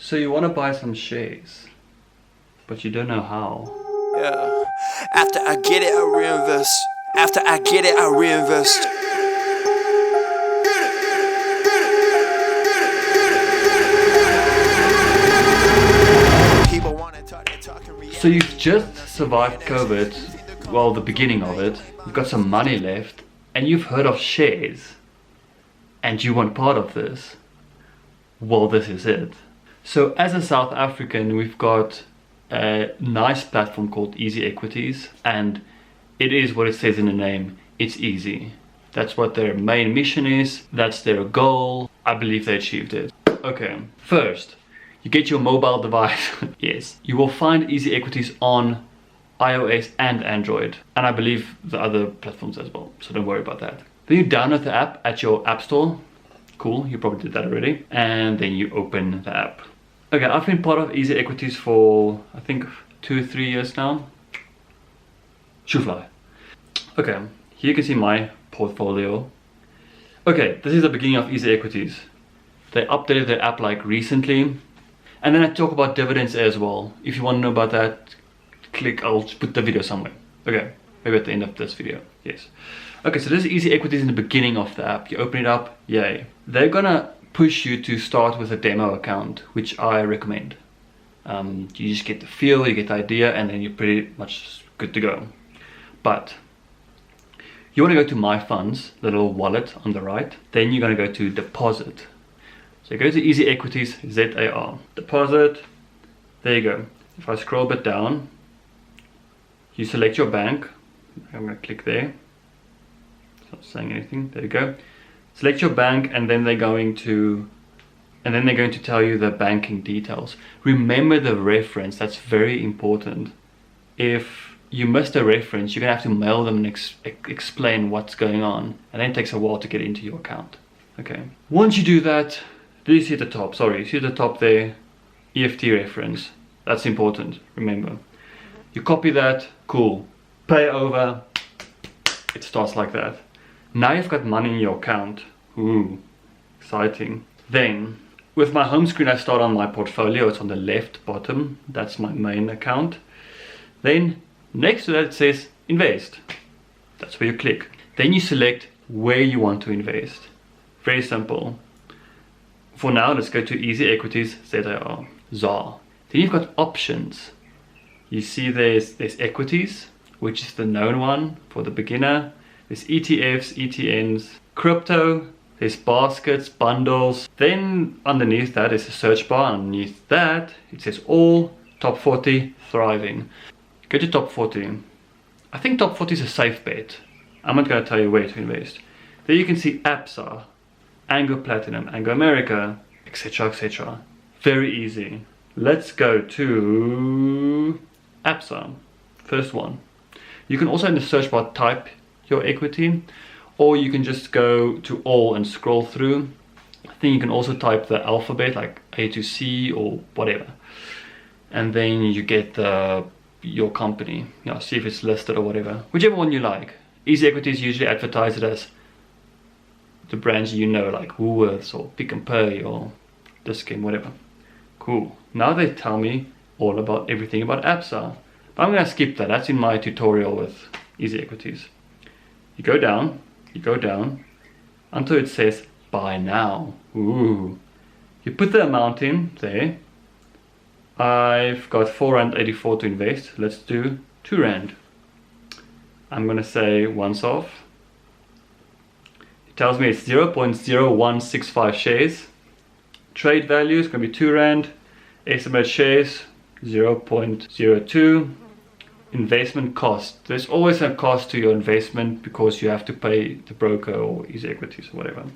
So you want to buy some shares, but you don't know how. Yeah. After I get it, I reinvest. After I get it, I reinvest. People want to talk and react. So you've just survived COVID, well, the beginning of it. You've got some money left, and you've heard of shares, and you want part of this. Well, this is it. So as a South African, we've got a nice platform called EasyEquities, and it is what it says in the name. It's easy. That's what their main mission is. That's their goal. I believe they achieved it. Okay, first, you get your mobile device. Yes, you will find EasyEquities on iOS and Android, and I believe the other platforms as well, so don't worry about that. Then you download the app at your app store. Cool, you probably did that already. And then you open the app. Okay, I've been part of EasyEquities for, I think, 2 or 3 years now. Shoe fly. Okay, here you can see my portfolio. Okay, this is the beginning of EasyEquities. They updated their app like recently. And then I talk about dividends as well. If you want to know about that, click, I'll put the video somewhere. Okay, maybe at the end of this video, yes. Okay, so this is EasyEquities in the beginning of the app. You open it up, yay. They're gonna push you to start with a demo account, which I recommend. You just get the feel, you get the idea, and then you're pretty much good to go. But you want to go to My Funds, the little wallet on the right. Then you're going to go to Deposit. So go to EasyEquities, ZAR. Deposit, there you go. If I scroll a bit down, you select your bank. I'm going to click there. It's not saying anything, there you go. Select your bank, and then they're going to tell you the banking details. Remember the reference, that's very important. If you missed a reference, you're gonna have to mail them and explain what's going on, and then it takes a while to get into your account. Okay, once you do that, do you see at the top, sorry, you see at the top there, EFT reference, that's important, remember. You copy that, cool, pay over, it starts like that. Now you've got money in your account. Ooh, exciting. Then, with my home screen, I start on my portfolio. It's on the left bottom. That's my main account. Then, next to that, it says invest. That's where you click. Then you select where you want to invest. Very simple. For now, let's go to EasyEquities, ZAR. ZAR. Then you've got options. You see there's equities, which is the known one for the beginner. There's ETFs, ETNs, crypto, there's baskets, bundles. Then underneath that is a search bar. Underneath that, it says all, top 40, thriving. Go to top 40. I think top 40 is a safe bet. I'm not going to tell you where to invest. There you can see APSA, Anglo Platinum, Anglo America, etc, etc. Very easy. Let's go to APSA, first one. You can also in the search bar type your equity, or you can just go to all and scroll through. I think you can also type the alphabet like A to C or whatever, and then you get your company, see if it's listed or whatever, whichever one you like. EasyEquities usually advertise it as the brands like Woolworths or Pick and Pay or Dis-Chem, whatever. Cool, now they tell me all about everything about APSA, but I'm going to skip that. That's in my tutorial with EasyEquities. You go down until it says buy now. Ooh. You put the amount in there. I've got R4.84 to invest. Let's do R2. I'm gonna say once off. It tells me it's 0.0165 shares. Trade value is gonna be R2. Estimate shares 0.02. Investment cost. There's always a cost to your investment because you have to pay the broker or EasyEquities or whatever.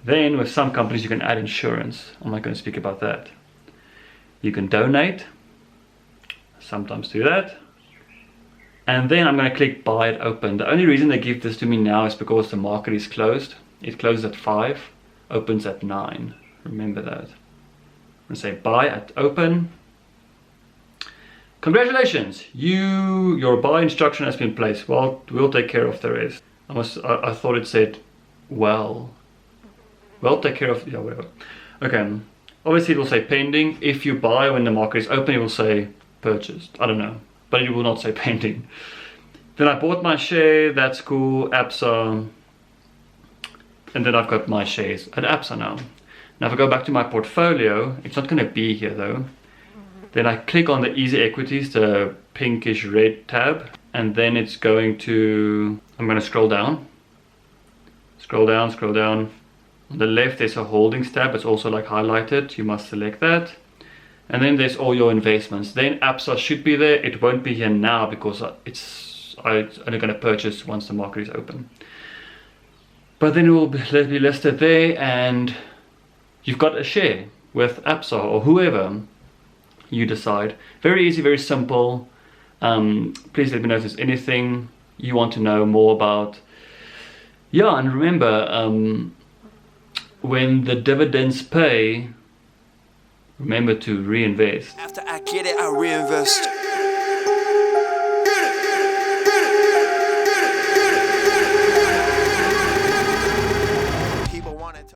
Then with some companies you can add insurance. I'm not going to speak about that. You can donate. Sometimes do that. And then I'm going to click buy it open. The only reason they give this to me now is because the market is closed. It closes at 5, opens at 9. Remember that. I'm going to say buy at open. Congratulations, your buy instruction has been placed. Well, we'll take care of the rest. I thought it said, well, take care of, yeah, whatever. Okay, Obviously it will say pending. If you buy when the market is open, it will say purchased. I don't know, but it will not say pending. Then I bought my share, that's cool, ABSA. And then I've got my shares at ABSA now. Now if I go back to my portfolio, it's not going to be here though. Then I click on the EasyEquities, the pinkish red tab, and then it's going to, I'm going to scroll down. Scroll down, scroll down. On the left there's a holdings tab, it's also like highlighted, you must select that. And then there's all your investments. Then ABSA should be there, it won't be here now because I'm only going to purchase once the market is open. But then it will be listed there and you've got a share with ABSA or whoever you decide. Very easy, very simple. Please let me know if there's anything you want to know more about. Yeah, and remember, when the dividends pay, remember to reinvest. After I get it, I reinvest.